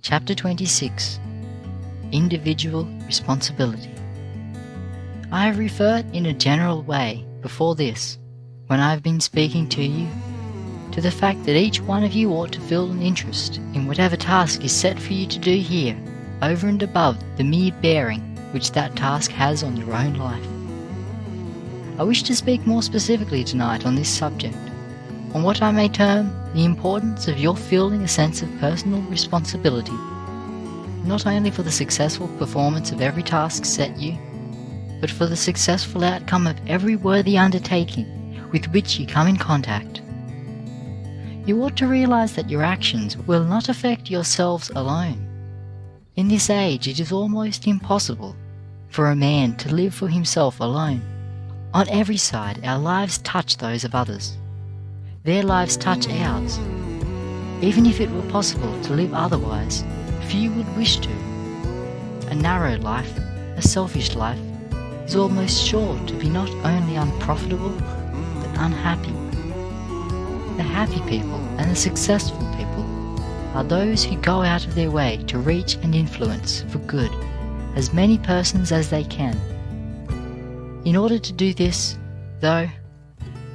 Chapter 26, Individual Responsibility. I have referred in a general way before this, when I have been speaking to you, to the fact that each one of you ought to feel an interest in whatever task is set for you to do here, over and above the mere bearing which that task has on your own life. I wish to speak more specifically tonight on this subject, on what I may term the importance of your feeling a sense of personal responsibility, not only for the successful performance of every task set you, but for the successful outcome of every worthy undertaking with which you come in contact. You ought to realize that your actions will not affect yourselves alone. In this age, it is almost impossible for a man to live for himself alone. On every side, our lives touch those of others. Their lives touch ours. Even if it were possible to live otherwise, few would wish to. A narrow life, a selfish life, is almost sure to be not only unprofitable, but unhappy. The happy people and the successful people are those who go out of their way to reach and influence for good as many persons as they can. In order to do this, though,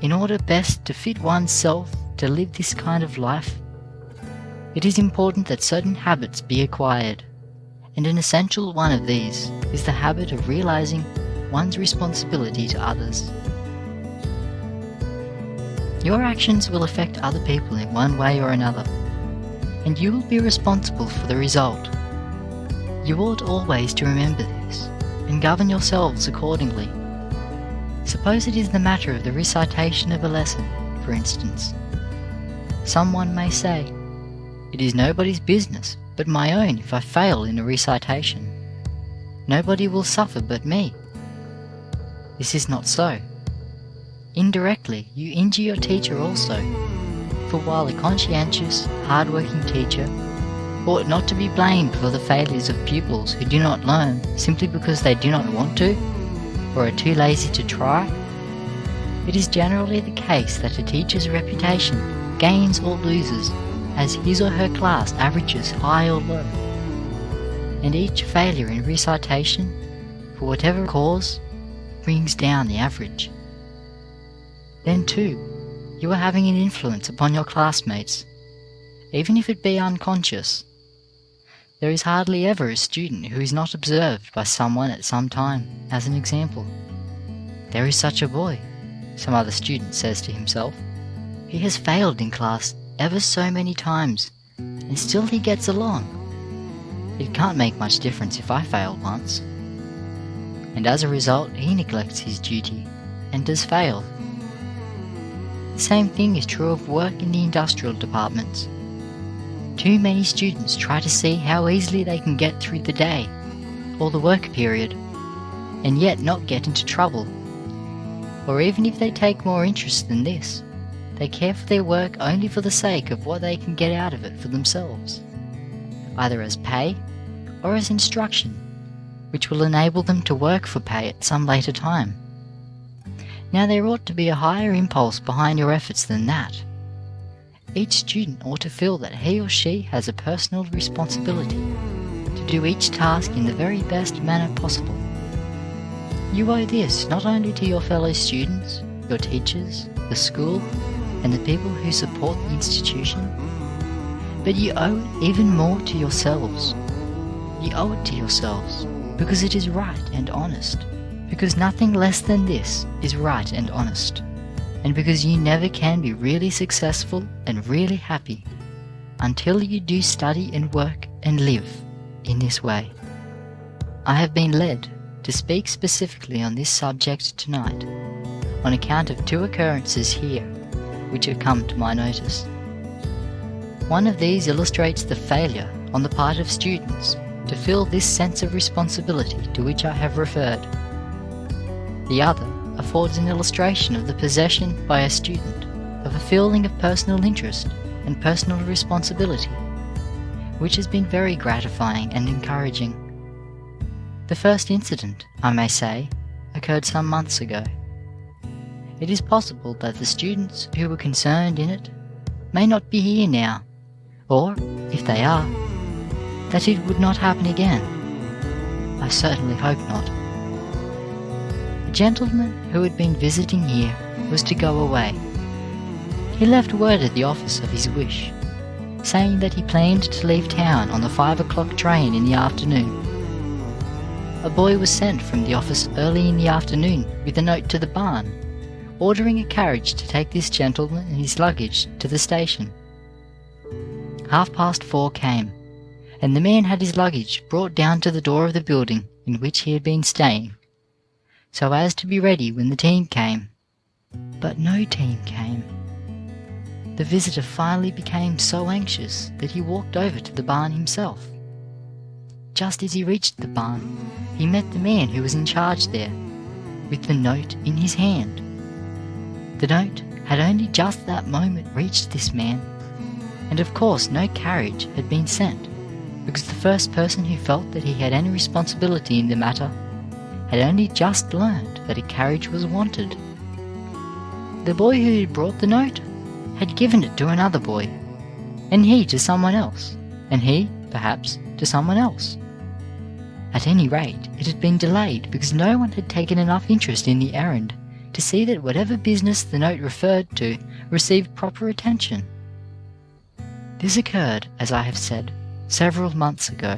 in order best to fit oneself to live this kind of life, it is important that certain habits be acquired, and an essential one of these is the habit of realizing one's responsibility to others. Your actions will affect other people in one way or another, and you will be responsible for the result. You ought always to remember this, and govern yourselves accordingly. Suppose it is the matter of the recitation of a lesson, for instance. Someone may say, "It is nobody's business but my own if I fail in a recitation. Nobody will suffer but me." This is not so. Indirectly, you injure your teacher also, for while a conscientious, hard-working teacher ought not to be blamed for the failures of pupils who do not learn simply because they do not want to, or are too lazy to try, it is generally the case that a teacher's reputation gains or loses as his or her class averages high or low, and each failure in recitation, for whatever cause, brings down the average. Then too, you are having an influence upon your classmates, even if it be unconscious. There is hardly ever a student who is not observed by someone at some time as an example. "There is such a boy," some other student says to himself. "He has failed in class ever so many times, and still he gets along. It can't make much difference if I fail once." And as a result, he neglects his duty and does fail. The same thing is true of work in the industrial departments. Too many students try to see how easily they can get through the day or the work period, and yet not get into trouble. Or even if they take more interest than this, they care for their work only for the sake of what they can get out of it for themselves, either as pay or as instruction, which will enable them to work for pay at some later time. Now there ought to be a higher impulse behind your efforts than that. Each student ought to feel that he or she has a personal responsibility to do each task in the very best manner possible. You owe this not only to your fellow students, your teachers, the school, and the people who support the institution, but you owe it even more to yourselves. You owe it to yourselves because it is right and honest, because nothing less than this is right and honest, and because you never can be really successful and really happy until you do study and work and live in this way. I have been led to speak specifically on this subject tonight on account of two occurrences here which have come to my notice. One of these illustrates the failure on the part of students to feel this sense of responsibility to which I have referred. The other affords an illustration of the possession by a student of a feeling of personal interest and personal responsibility, which has been very gratifying and encouraging. The first incident, I may say, occurred some months ago. It is possible that the students who were concerned in it may not be here now, or, if they are, that it would not happen again? I certainly hope not. A gentleman who had been visiting here was to go away. He left word at the office of his wish, saying that he planned to leave town on the 5 o'clock train in the afternoon. A boy was sent from the office early in the afternoon with a note to the barn, ordering a carriage to take this gentleman and his luggage to the station. 4:30 came, and the man had his luggage brought down to the door of the building in which he had been staying, so as to be ready when the team came. But no team came. The visitor finally became so anxious that he walked over to the barn himself. Just as he reached the barn, he met the man who was in charge there, with the note in his hand. The note had only just that moment reached this man, and of course no carriage had been sent, because the first person who felt that he had any responsibility in the matter had only just learned that a carriage was wanted. The boy who had brought the note had given it to another boy, and he to someone else, and he, perhaps, to someone else. At any rate, it had been delayed because no one had taken enough interest in the errand to see that whatever business the note referred to received proper attention. This occurred, as I have said, several months ago,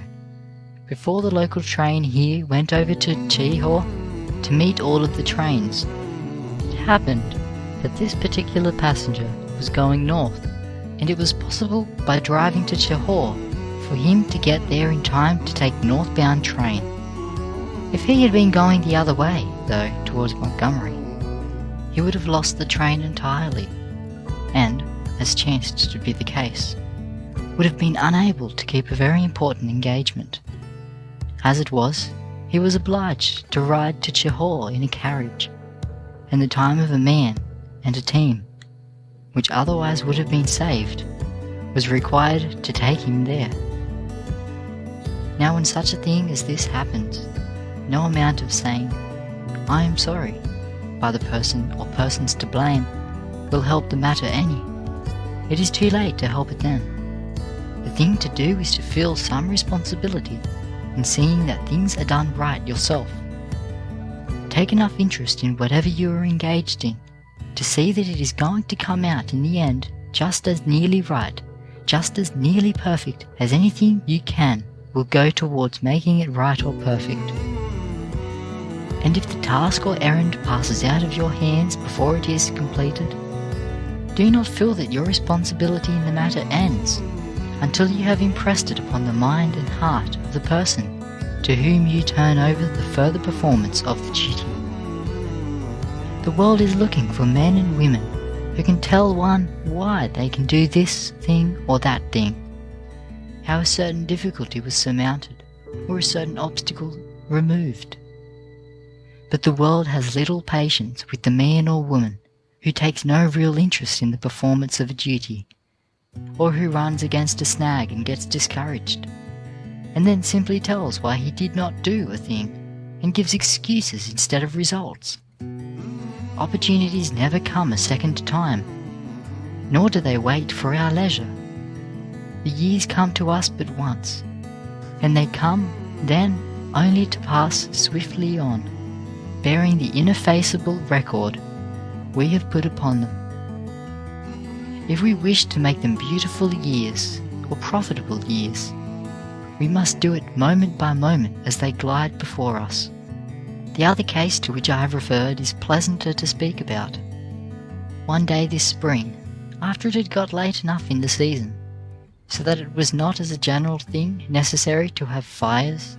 before the local train here went over to Chihor to meet all of the trains. It happened that this particular passenger was going north, and it was possible by driving to Chihor for him to get there in time to take northbound train. If he had been going the other way, though, towards Montgomery, he would have lost the train entirely, and, as chanced to be the case, would have been unable to keep a very important engagement. As it was, he was obliged to ride to Chihor in a carriage, and the time of a man and a team, which otherwise would have been saved, was required to take him there. Now when such a thing as this happens, no amount of saying, "I am sorry," by the person or persons to blame will help the matter any. It is too late to help it then. The thing to do is to feel some responsibility in seeing that things are done right yourself. Take enough interest in whatever you are engaged in to see that it is going to come out in the end just as nearly right, just as nearly perfect as anything you can will go towards making it right or perfect. And if the task or errand passes out of your hands before it is completed, do not feel that your responsibility in the matter ends until you have impressed it upon the mind and heart of the person to whom you turn over the further performance of the duty. The world is looking for men and women who can tell one why they can do this thing or that thing, how a certain difficulty was surmounted or a certain obstacle removed. But the world has little patience with the man or woman who takes no real interest in the performance of a duty, or who runs against a snag and gets discouraged, and then simply tells why he did not do a thing and gives excuses instead of results. Opportunities never come a second time, nor do they wait for our leisure. The years come to us but once, and they come then only to pass swiftly on, bearing the ineffaceable record we have put upon them. If we wish to make them beautiful years or profitable years, we must do it moment by moment as they glide before us. The other case to which I have referred is pleasanter to speak about. One day this spring, after it had got late enough in the season, so that it was not as a general thing necessary to have fires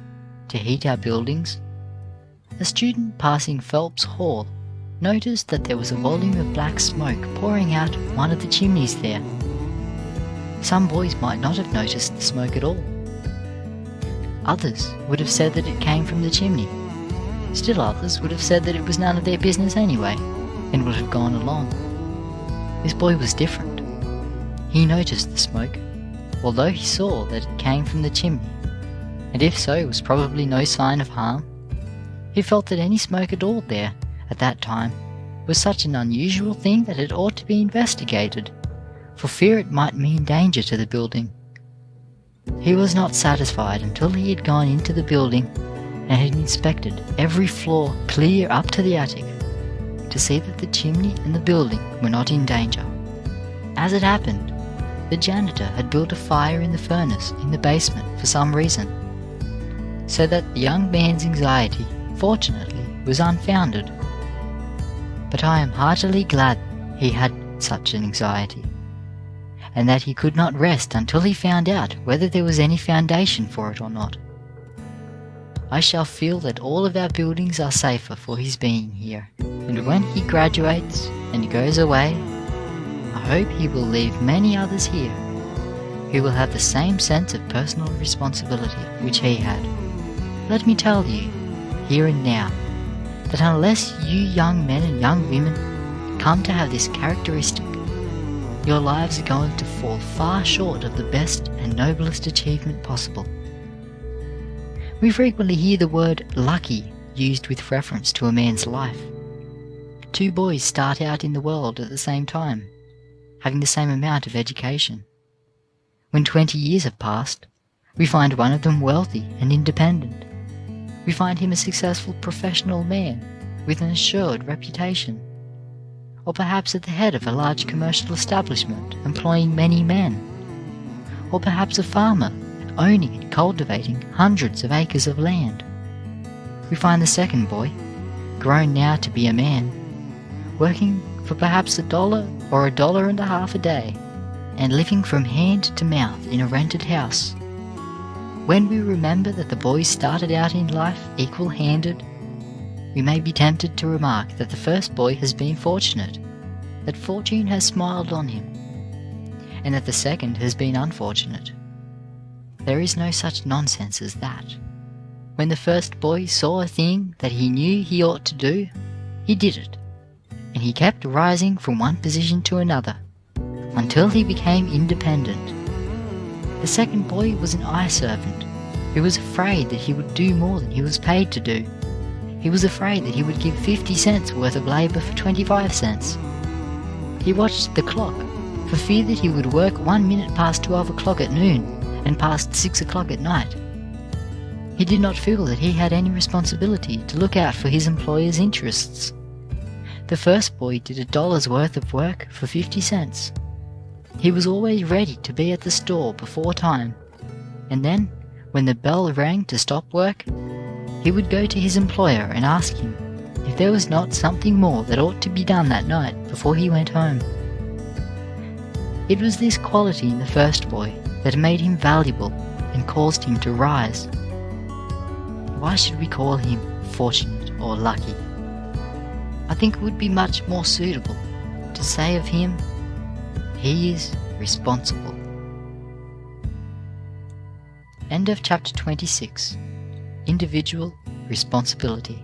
to heat our buildings, a student passing Phelps Hall noticed that there was a volume of black smoke pouring out of one of the chimneys there. Some boys might not have noticed the smoke at all. Others would have said that it came from the chimney. Still others would have said that it was none of their business anyway, and would have gone along. This boy was different. He noticed the smoke, although he saw that it came from the chimney, and if so, was probably no sign of harm. He felt that any smoke at all there, at that time, was such an unusual thing that it ought to be investigated, for fear it might mean danger to the building. He was not satisfied until he had gone into the building and had inspected every floor clear up to the attic to see that the chimney and the building were not in danger. As it happened, the janitor had built a fire in the furnace in the basement for some reason, so that the young man's anxiety, fortunately, was unfounded. But I am heartily glad he had such an anxiety, and that he could not rest until he found out whether there was any foundation for it or not. I shall feel that all of our buildings are safer for his being here, and when he graduates and goes away, I hope he will leave many others here who will have the same sense of personal responsibility which he had. Let me tell you, here and now, that unless you young men and young women come to have this characteristic, your lives are going to fall far short of the best and noblest achievement possible. We frequently hear the word lucky used with reference to a man's life. Two boys start out in the world at the same time, having the same amount of education. When 20 years have passed, we find one of them wealthy and independent. We find him a successful professional man with an assured reputation, or perhaps at the head of a large commercial establishment employing many men, or perhaps a farmer owning and cultivating hundreds of acres of land. We find the second boy, grown now to be a man, working for perhaps $1 or $1.50 a day, and living from hand to mouth in a rented house. When we remember that the boys started out in life equal-handed, we may be tempted to remark that the first boy has been fortunate, that fortune has smiled on him, and that the second has been unfortunate. There is no such nonsense as that. When the first boy saw a thing that he knew he ought to do, he did it, and he kept rising from one position to another until he became independent. The second boy was an eye servant who was afraid that he would do more than he was paid to do. He was afraid that he would give 50 cents worth of labour for 25 cents. He watched the clock for fear that he would work 1 minute past 12 o'clock at noon and past 6 o'clock at night. He did not feel that he had any responsibility to look out for his employer's interests. The first boy did $1 worth of work for 50 cents. He was always ready to be at the store before time, and then, when the bell rang to stop work, he would go to his employer and ask him if there was not something more that ought to be done that night before he went home. It was this quality in the first boy that made him valuable and caused him to rise. Why should we call him fortunate or lucky? I think it would be much more suitable to say of him, he is responsible. End of chapter 26. Individual responsibility.